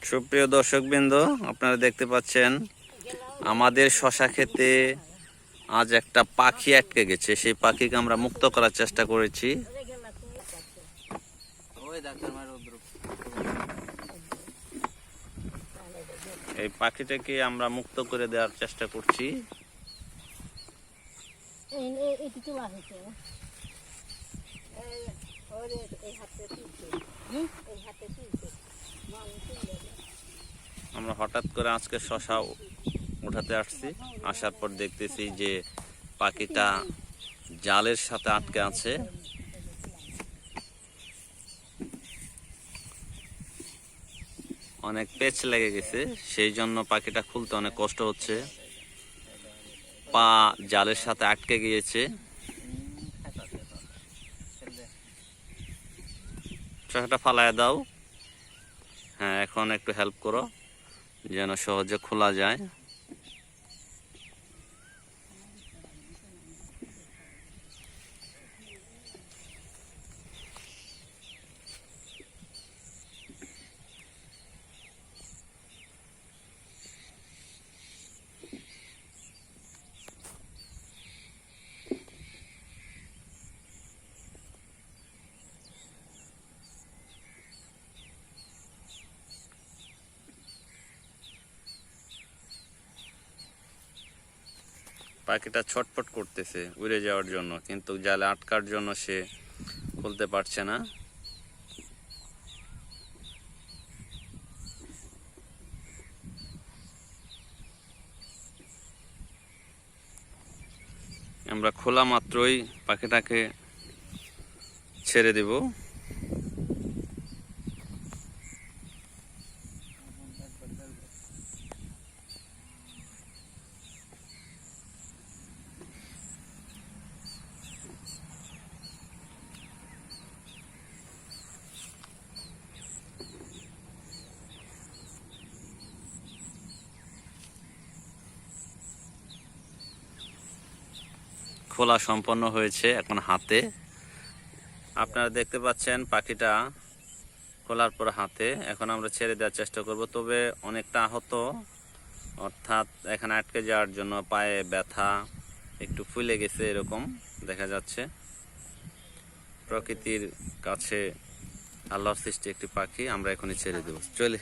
সুপ্রিয় দর্শকবৃন্দ, আপনারা দেখতে পাচ্ছেন আমাদের শশা ক্ষেতে আজ একটা পাখি আটকে গেছে। সেই পাখিকে আমরা মুক্ত করার চেষ্টা করেছি। এই পাখিটাকে আমরা মুক্ত করে দেওয়ার চেষ্টা করছি। আমরা হঠাৎ করে আজকে শশা উঠাতে আসছি। আসার পর দেখতেছি যে পাখিটা জালের সাথে আটকে আছে। অনেক পেচ লেগে গেছে, সেই জন্য পাখিটা খুলতে অনেক কষ্ট হচ্ছে। পা জালের সাথে আটকে গিয়েছে। শশাটা ফালায় দাও। হ্যাঁ, এখন একটু হেল্প করো যেন সহজে খোলা যায়। পাখিটা ছটফট করতেছে উড়ে যাওয়ার জন্য, কিন্তু জালে আটকার জন্য সে খুলতে পারছে না। আমরা খোলা মাত্রই পাখিটাকে ছেড়ে দেব। খোলা সম্পন্ন হয়েছে এখন হাতে। আপনারা দেখতে পাচ্ছেন পাখিটা খোলার পর হাতে। এখন আমরা ছেড়ে দেওয়ার চেষ্টা করব, তবে অনেকটা আহত, অর্থাৎ এখানে আটকে যাওয়ার জন্য পায়ে ব্যথা, একটু ফুলে গেছে এরকম দেখা যাচ্ছে। প্রকৃতির কাছে আল্লাহর সৃষ্টি একটি পাখি, আমরা এখনই ছেড়ে দেব। চলে